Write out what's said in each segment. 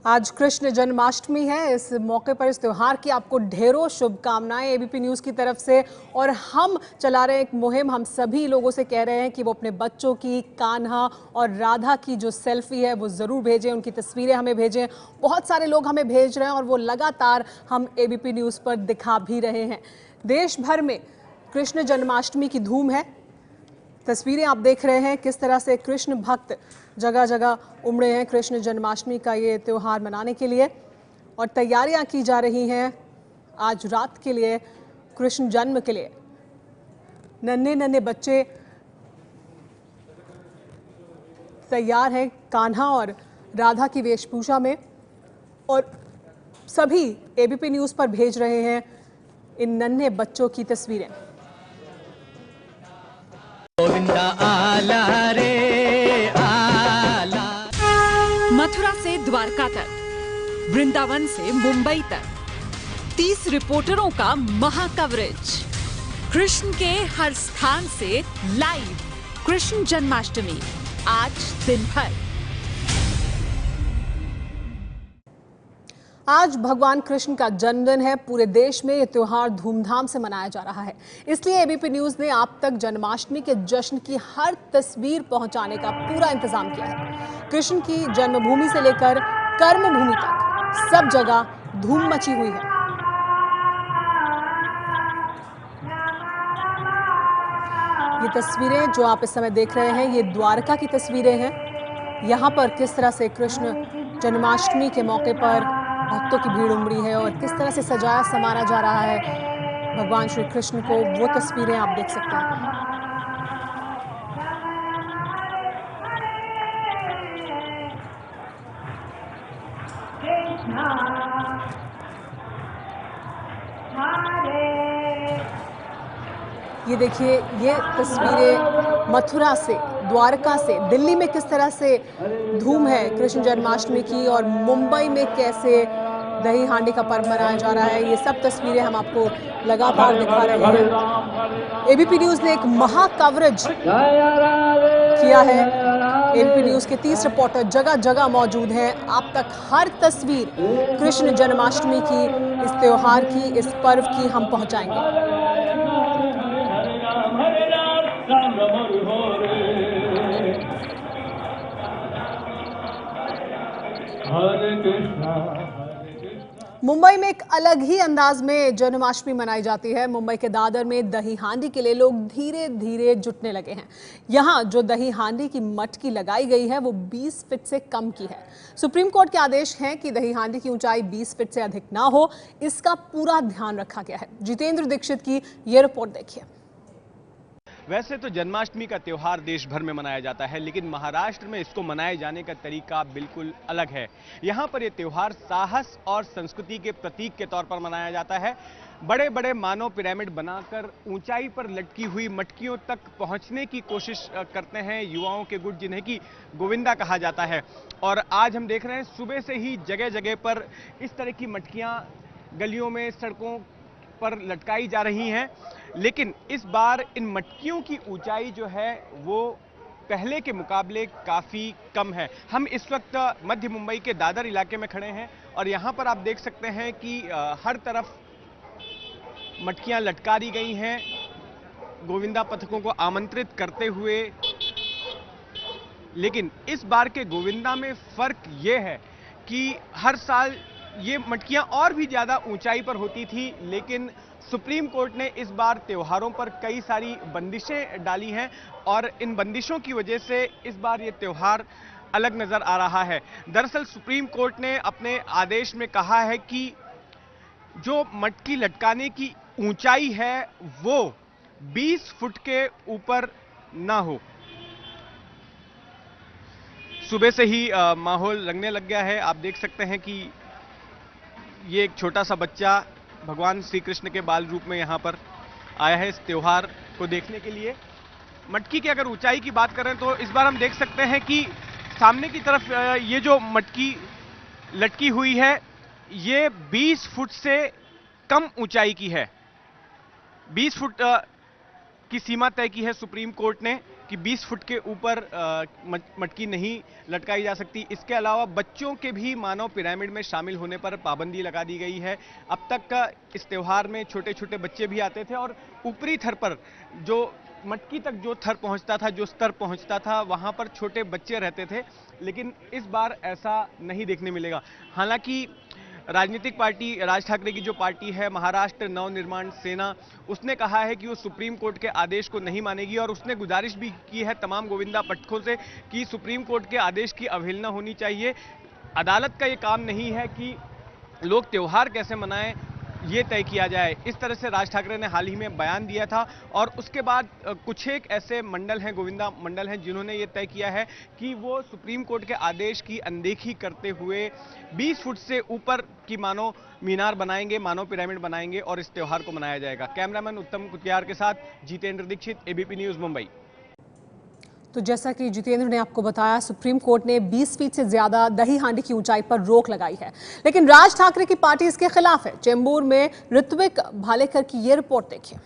आज कृष्ण जन्माष्टमी है। इस मौके पर, इस त्यौहार की आपको ढेरों शुभकामनाएं एबीपी न्यूज़ की तरफ से। और हम चला रहे हैं एक मुहिम, हम सभी लोगों से कह रहे हैं कि वो अपने बच्चों की कान्हा और राधा की जो सेल्फी है वो ज़रूर भेजें, उनकी तस्वीरें हमें भेजें। बहुत सारे लोग हमें भेज रहे हैं और वो लगातार हम एबीपी न्यूज़ पर दिखा भी रहे हैं। देश भर में कृष्ण जन्माष्टमी की धूम है। तस्वीरें आप देख रहे हैं किस तरह से कृष्ण भक्त जगह जगह उमड़े हैं कृष्ण जन्माष्टमी का ये त्यौहार मनाने के लिए, और तैयारियां की जा रही हैं आज रात के लिए, कृष्ण जन्म के लिए। नन्हे नन्हे बच्चे तैयार हैं कान्हा और राधा की वेशभूषा में, और सभी एबीपी न्यूज़ पर भेज रहे हैं इन नन्हे बच्चों की तस्वीरें। गोविंदा आला रे आला। मथुरा से द्वारका तक, वृंदावन से मुंबई तक 30 रिपोर्टरों का महा कवरेज। कृष्ण के हर स्थान से लाइव कृष्ण जन्माष्टमी आज दिन भर। आज भगवान कृष्ण का जन्मदिन है। पूरे देश में ये त्यौहार धूमधाम से मनाया जा रहा है। इसलिए एबीपी न्यूज़ ने आप तक जन्माष्टमी के जश्न की हर तस्वीर पहुंचाने का पूरा इंतजाम किया है। कृष्ण की जन्मभूमि से लेकर कर्मभूमि तक सब जगह धूम मची हुई है। ये तस्वीरें जो आप इस समय देख रहे हैं, ये द्वारका की तस्वीरें हैं। यहाँ पर किस तरह से कृष्ण जन्माष्टमी के मौके पर भक्तों की भीड़ उमड़ी है और किस तरह से सजाया संवारा जा रहा है भगवान श्री कृष्ण को, वो तस्वीरें आप देख सकते हैं। ये देखिए, ये तस्वीरें मथुरा से, द्वारका से, दिल्ली में किस तरह से धूम है कृष्ण जन्माष्टमी की, और मुंबई में कैसे दही हांडी का पर्व मनाया जा रहा है। ये सब तस्वीरें हम आपको लगातार दिखा रहे हैं। एबीपी न्यूज़ ने एक महा कवरेज किया है। एबीपी न्यूज़ के 30 रिपोर्टर जगह जगह मौजूद हैं। आप तक हर तस्वीर कृष्ण जन्माष्टमी की, इस त्योहार की, इस पर्व की हम पहुंचाएंगे। मुंबई में एक अलग ही अंदाज में जन्माष्टमी मनाई जाती है। मुंबई के दादर में दही हांडी के लिए लोग धीरे धीरे जुटने लगे हैं। यहाँ जो दही हांडी की मटकी लगाई गई है वो 20 फीट से कम की है। सुप्रीम कोर्ट के आदेश हैं कि दही हांडी की ऊंचाई 20 फीट से अधिक ना हो, इसका पूरा ध्यान रखा गया है। जितेंद्र दीक्षित की ये रिपोर्ट देखिए। वैसे तो जन्माष्टमी का त्यौहार देश भर में मनाया जाता है, लेकिन महाराष्ट्र में इसको मनाए जाने का तरीका बिल्कुल अलग है। यहाँ पर यह त्यौहार साहस और संस्कृति के प्रतीक के तौर पर मनाया जाता है। बड़े बड़े मानव पिरामिड बनाकर ऊंचाई पर लटकी हुई मटकियों तक पहुंचने की कोशिश करते हैं युवाओं के गुट, जिन्हें कि गोविंदा कहा जाता है। और आज हम देख रहे हैं सुबह से ही जगह जगह पर इस तरह की मटकियां गलियों में, सड़कों पर लटकाई जा रही हैं। लेकिन इस बार इन मटकियों की ऊंचाई जो है वो पहले के मुकाबले काफ़ी कम है। हम इस वक्त मध्य मुंबई के दादर इलाके में खड़े हैं और यहाँ पर आप देख सकते हैं कि हर तरफ मटकियां लटका दी गई हैं गोविंदा पथकों को आमंत्रित करते हुए। लेकिन इस बार के गोविंदा में फर्क ये है कि हर साल ये मटकियां और भी ज़्यादा ऊंचाई पर होती थी, लेकिन सुप्रीम कोर्ट ने इस बार त्योहारों पर कई सारी बंदिशें डाली हैं और इन बंदिशों की वजह से इस बार ये त्यौहार अलग नजर आ रहा है। दरअसल सुप्रीम कोर्ट ने अपने आदेश में कहा है कि जो मटकी लटकाने की ऊंचाई है वो 20 फुट के ऊपर ना हो। सुबह से ही माहौल रंगने लग गया है। आप देख सकते हैं कि ये एक छोटा सा बच्चा भगवान श्री कृष्ण के बाल रूप में यहाँ पर आया है इस त्यौहार को देखने के लिए। मटकी की अगर ऊंचाई की बात करें तो इस बार हम देख सकते हैं कि सामने की तरफ ये जो मटकी लटकी हुई है ये 20 फुट से कम ऊंचाई की है। 20 फुट की सीमा तय की है सुप्रीम कोर्ट ने। कि 20 फुट के ऊपर मटकी नहीं लटकाई जा सकती। इसके अलावा बच्चों के भी मानव पिरामिड में शामिल होने पर पाबंदी लगा दी गई है। अब तक का इस त्यौहार में छोटे छोटे बच्चे भी आते थे और ऊपरी थर पर जो मटकी तक जो थर पहुंचता था, जो स्तर पहुंचता था, वहां पर छोटे बच्चे रहते थे। लेकिन इस बार ऐसा नहीं देखने मिलेगा। हालांकि राजनीतिक पार्टी राज ठाकरे की जो पार्टी है महाराष्ट्र नवनिर्माण सेना, उसने कहा है कि वो सुप्रीम कोर्ट के आदेश को नहीं मानेगी और उसने गुजारिश भी की है तमाम गोविंदा पटकों से कि सुप्रीम कोर्ट के आदेश की अवहेलना होनी चाहिए। अदालत का ये काम नहीं है कि लोग त्योहार कैसे मनाएं ये तय किया जाए। इस तरह से राज ठाकरे ने हाल ही में बयान दिया था और उसके बाद कुछ एक ऐसे मंडल हैं, गोविंदा मंडल हैं, जिन्होंने ये तय किया है कि वो सुप्रीम कोर्ट के आदेश की अनदेखी करते हुए 20 फुट से ऊपर की मानव मीनार बनाएंगे, मानव पिरामिड बनाएंगे और इस त्योहार को मनाया जाएगा। कैमरामैन उत्तम कुतियार के साथ जितेंद्र दीक्षित, एबीपी न्यूज, मुंबई। तो जैसा कि जितेंद्र ने आपको बताया, सुप्रीम कोर्ट ने 20 फीट से ज्यादा दही हांडी की ऊंचाई पर रोक लगाई है, लेकिन राज ठाकरे की पार्टी इसके खिलाफ है। चेंबूर में ऋत्विक भालेकर की ये रिपोर्ट देखिए।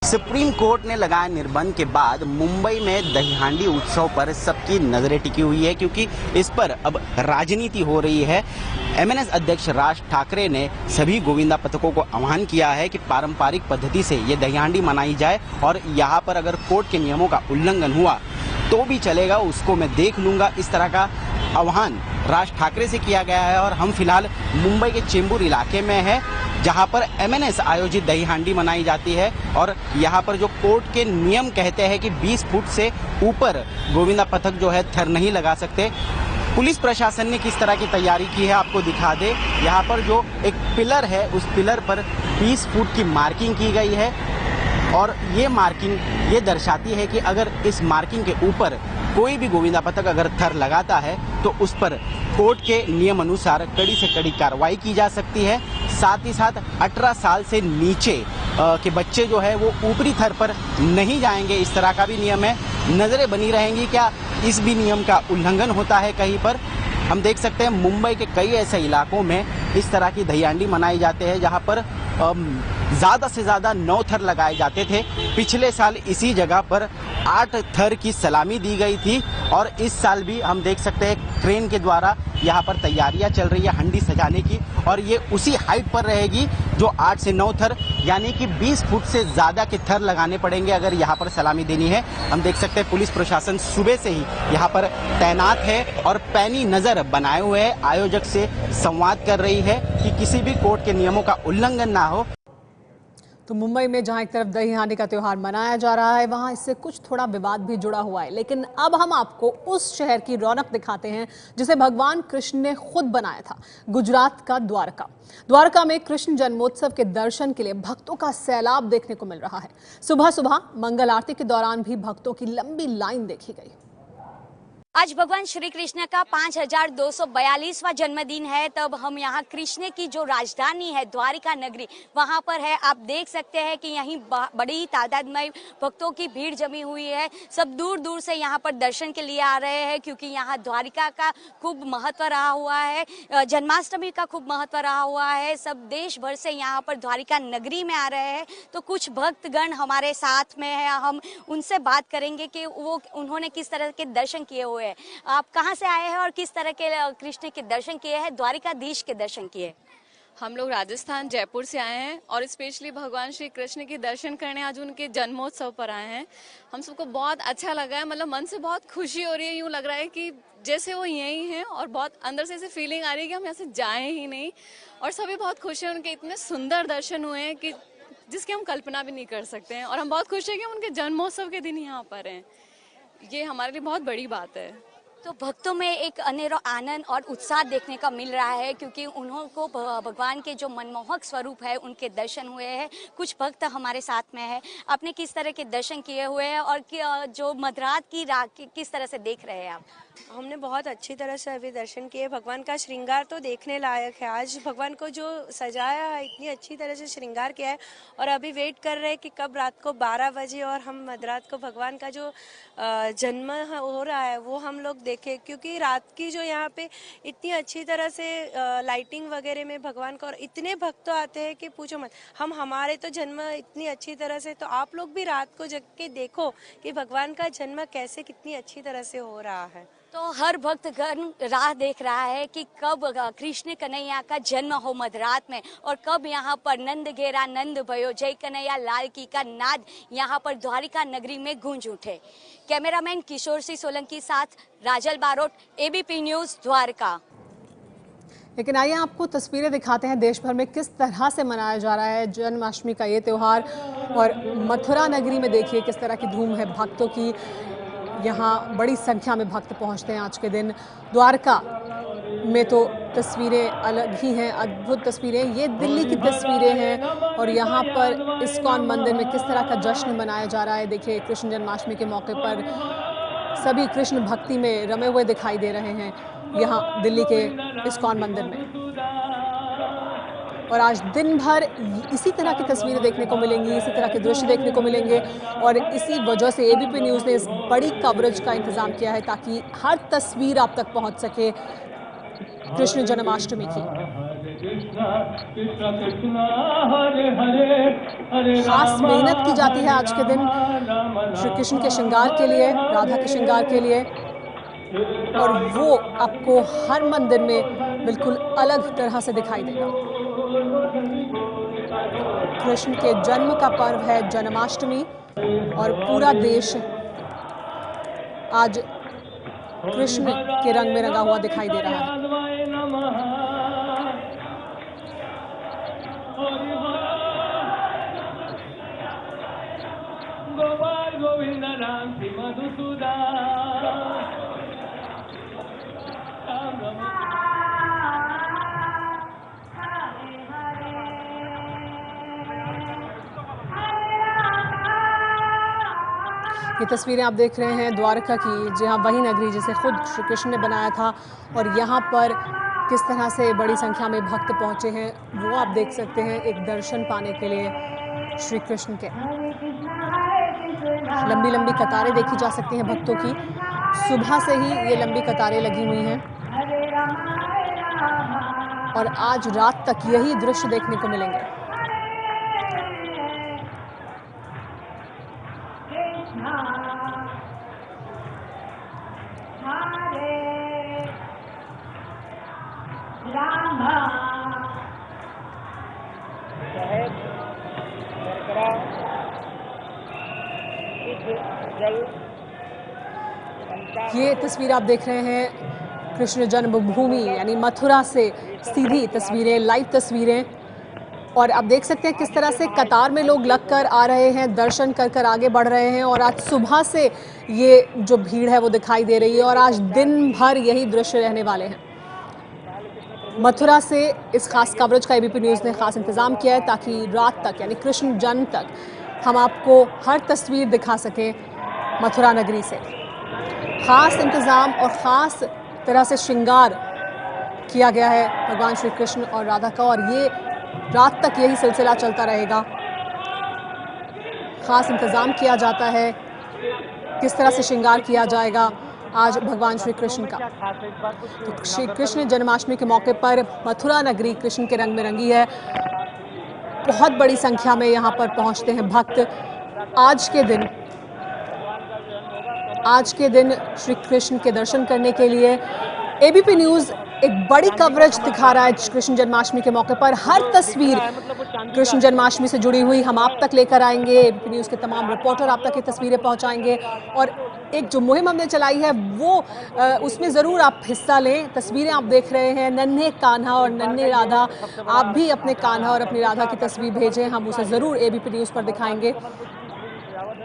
सुप्रीम कोर्ट ने लगाए निर्बंध के बाद मुंबई में दही हांडी उत्सव पर सबकी नजरें टिकी हुई है, क्योंकि इस पर अब राजनीति हो रही है। एमएनएस अध्यक्ष राज ठाकरे ने सभी गोविंदा पथकों को आह्वान किया है कि पारंपरिक पद्धति से ये दही हांडी मनाई जाए और यहाँ पर अगर कोर्ट के नियमों का उल्लंघन हुआ तो भी चलेगा, उसको मैं देख लूंगा। इस तरह का आह्वान राज ठाकरे से किया गया है और हम फिलहाल मुंबई के चेंबूर इलाके में हैं, जहां पर एमएनएस आयोजित दही हांडी मनाई जाती है और यहां पर जो कोर्ट के नियम कहते हैं कि 20 फुट से ऊपर गोविंदा पथक जो है थर नहीं लगा सकते। पुलिस प्रशासन ने किस तरह की तैयारी की है आपको दिखा दे। यहाँ पर जो एक पिलर है उस पिलर पर 20 फुट की मार्किंग की गई है और ये मार्किंग ये दर्शाती है कि अगर इस मार्किंग के ऊपर कोई भी गोविंदा पथक अगर थर लगाता है तो उस पर कोर्ट के नियम अनुसार कड़ी से कड़ी कार्रवाई की जा सकती है। साथ ही साथ 18 साल से नीचे के बच्चे जो है वो ऊपरी थर पर नहीं जाएंगे, इस तरह का भी नियम है। नजरें बनी रहेंगी क्या इस भी नियम का उल्लंघन होता है कहीं पर। हम देख सकते हैं मुंबई के कई ऐसे इलाकों में इस तरह की दही हांडी मनाई जाते हैं जहां पर ज़्यादा से ज़्यादा 9 थर लगाए जाते थे। पिछले साल इसी जगह पर 8 थर की सलामी दी गई थी और इस साल भी हम देख सकते हैं क्रेन के द्वारा यहाँ पर तैयारियां चल रही है हंडी सजाने की और ये उसी हाइट पर रहेगी जो 8 से 9 थर यानी कि 20 फुट से ज़्यादा के थर लगाने पड़ेंगे अगर यहाँ पर सलामी देनी है। हम देख सकते हैं पुलिस प्रशासन सुबह से ही यहाँ पर तैनात है और पैनी नज़र बनाए हुए है, आयोजक से संवाद कर रही है कि किसी भी कोर्ट के नियमों का उल्लंघन ना हो। तो मुंबई में जहां एक तरफ दही हांडी का त्योहार मनाया जा रहा है, वहां इससे कुछ थोड़ा विवाद भी जुड़ा हुआ है। लेकिन अब हम आपको उस शहर की रौनक दिखाते हैं जिसे भगवान कृष्ण ने खुद बनाया था, गुजरात का द्वारका। द्वारका में कृष्ण जन्मोत्सव के दर्शन के लिए भक्तों का सैलाब देखने को मिल रहा है। सुबह सुबह मंगल आरती के दौरान भी भक्तों की लंबी लाइन देखी गई। आज भगवान श्री कृष्ण का 5242वां जन्मदिन है। तब हम यहाँ कृष्ण की जो राजधानी है द्वारिका नगरी वहाँ पर है। आप देख सकते हैं कि यहीं बड़ी तादाद में भक्तों की भीड़ जमी हुई है। सब दूर दूर से यहाँ पर दर्शन के लिए आ रहे हैं क्योंकि यहाँ द्वारिका का खूब महत्व रहा हुआ है, जन्माष्टमी का खूब महत्व रहा हुआ है। सब देश भर से यहाँ पर द्वारिका नगरी में आ रहे हैं। तो कुछ भक्तगण हमारे साथ में है, हम उनसे बात करेंगे कि उन्होंने किस तरह के दर्शन किए हुए। आप कहां से आए हैं और किस तरह के कृष्ण के दर्शन किए हैं, द्वारिकाधीश के दर्शन किए? हम लोग राजस्थान जयपुर से आए हैं और स्पेशली भगवान श्री कृष्ण के दर्शन करने आज उनके जन्मोत्सव पर आए हैं। हम सबको बहुत अच्छा लगा है, मतलब मन से बहुत खुशी हो रही है। यूं लग रहा है कि जैसे वो यहीं हैं और बहुत अंदर से ऐसे फीलिंग आ रही है कि हम यहाँ से जाएं ही नहीं। और सभी बहुत खुश हैं, उनके इतने सुंदर दर्शन हुए हैं कि जिसकी हम कल्पना भी नहीं कर सकते हैं। और हम बहुत खुश हैं कि हम उनके जन्मोत्सव के दिन यहाँ पर हैं। ये हमारे लिए बहुत बड़ी बात है। तो भक्तों में एक अनेरो आनंद और उत्साह देखने का मिल रहा है क्योंकि उनको भगवान के जो मनमोहक स्वरूप है उनके दर्शन हुए हैं। कुछ भक्त हमारे साथ में है। आपने किस तरह के दर्शन किए हुए हैं और जो मध्यरात की रात किस तरह से देख रहे हैं आप? हमने बहुत अच्छी तरह से अभी दर्शन किए। भगवान का श्रृंगार तो देखने लायक है। आज भगवान को जो सजाया है, इतनी अच्छी तरह से श्रृंगार किया है और अभी वेट कर रहे हैं कि कब रात को 12 बजे और हम मध्यरात को भगवान का जो जन्म हो रहा है वो हम लोग देखे, क्योंकि रात की जो यहाँ पे इतनी अच्छी तरह से लाइटिंग वगैरह में भगवान का, और इतने भक्त आते हैं कि पूछो मत। हमारे तो जन्म इतनी अच्छी तरह से, तो आप लोग भी रात को जग के देखो कि भगवान का जन्म कैसे कितनी अच्छी तरह से हो रहा है। तो हर भक्तगण राह देख रहा है कि कब कृष्ण कन्हैया का जन्म हो मध्यरात में, और कब यहाँ पर नंद घेरा नंद भयो जय कन्हैया लाल की का नाद यहाँ पर द्वारिका नगरी में गूंज उठे। कैमरामैन किशोर सिंह सोलंकी साथ राजल बारोट, एबीपी न्यूज द्वारका। लेकिन आइए आपको तस्वीरें दिखाते हैं देश भर में किस तरह से मनाया जा रहा है जन्माष्टमी का ये त्यौहार। और मथुरा नगरी में देखिए किस तरह की धूम है भक्तों की। यहाँ बड़ी संख्या में भक्त पहुँचते हैं आज के दिन। द्वारका में तो तस्वीरें अलग ही हैं, अद्भुत तस्वीरें। ये दिल्ली की तस्वीरें हैं और यहाँ पर इस्कॉन मंदिर में किस तरह का जश्न मनाया जा रहा है। देखिए कृष्ण जन्माष्टमी के मौके पर सभी कृष्ण भक्ति में रमे हुए दिखाई दे रहे हैं यहाँ दिल्ली के इस्कॉन मंदिर में। और आज दिन भर इसी तरह की तस्वीरें देखने को मिलेंगी, इसी तरह के दृश्य देखने को मिलेंगे। और इसी वजह से एबीपी न्यूज़ ने इस बड़ी कवरेज का इंतजाम किया है ताकि हर तस्वीर आप तक पहुंच सके कृष्ण जन्माष्टमी की। खास मेहनत की जाती है आज के दिन श्री कृष्ण के श्रृंगार के लिए, राधा के श्रृंगार के लिए, और वो आपको हर मंदिर में बिल्कुल अलग तरह से दिखाई देगा। कृष्ण के जन्म का पर्व है जन्माष्टमी और पूरा देश आज कृष्ण के रंग में रंगा हुआ दिखाई दे रहा है। गोविंद राम श्री मधुसूदन। ये तस्वीरें आप देख रहे हैं द्वारका की, जहाँ वही नगरी जिसे खुद श्री कृष्ण ने बनाया था। और यहाँ पर किस तरह से बड़ी संख्या में भक्त पहुँचे हैं वो आप देख सकते हैं एक दर्शन पाने के लिए श्री कृष्ण के। लंबी लंबी कतारें देखी जा सकती हैं भक्तों की। सुबह से ही ये लंबी कतारें लगी हुई हैं और आज रात तक यही दृश्य देखने को मिलेंगे। ये तस्वीर आप देख रहे हैं कृष्ण जन्मभूमि यानी मथुरा से सीधी तस्वीरें, लाइव तस्वीरें। और आप देख सकते हैं किस तरह से कतार में लोग लगकर आ रहे हैं, दर्शन कर कर आगे बढ़ रहे हैं। और आज सुबह से ये जो भीड़ है वो दिखाई दे रही है और आज दिन भर यही दृश्य रहने वाले हैं। मथुरा से इस खास कवरेज का एबीपी न्यूज़ ने खास इंतज़ाम किया है ताकि रात तक यानी कृष्ण जन्म तक हम आपको हर तस्वीर दिखा सकें मथुरा नगरी से। खास इंतज़ाम और ख़ास तरह से श्रृंगार किया गया है भगवान श्री कृष्ण और राधा का, और ये रात तक यही सिलसिला चलता रहेगा। खास इंतज़ाम किया जाता है किस तरह से श्रृंगार किया जाएगा आज भगवान श्री कृष्ण का। तो श्री कृष्ण जन्माष्टमी के मौके पर मथुरा नगरी कृष्ण के रंग में रंगी है। बहुत बड़ी संख्या में यहाँ पर पहुँचते हैं भक्त। आज के दिन श्री कृष्ण के दर्शन करने के लिए एबीपी न्यूज़ एक बड़ी कवरेज दिखा रहा है कृष्ण जन्माष्टमी के मौके पर। हर तस्वीर कृष्ण जन्माष्टमी से जुड़ी हुई हम आप तक लेकर आएंगे। एबीपी न्यूज़ के तमाम रिपोर्टर आप तक ये तस्वीरें पहुंचाएंगे और एक जो मुहिम हमने चलाई है वो उसमें ज़रूर आप हिस्सा लें। तस्वीरें आप देख रहे हैं नन्हे कान्हा और नन्हे राधा। आप भी अपने कान्हा और अपनी राधा की तस्वीर भेजें, हम उसे ज़रूर एबीपी न्यूज़ पर दिखाएंगे।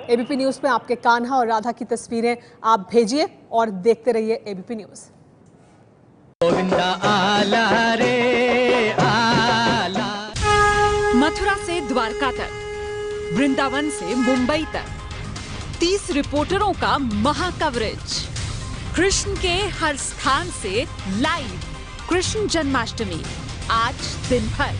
एबीपी न्यूज़ पे आपके कान्हा और राधा की तस्वीरें आप भेजिए और देखते रहिए एबीपी न्यूज़। गोविंदा आला रे आला। मथुरा से द्वारका तक, वृंदावन से मुंबई तक 30 रिपोर्टरों का महा कवरेज। कृष्ण के हर स्थान से लाइव कृष्ण जन्माष्टमी आज दिन भर।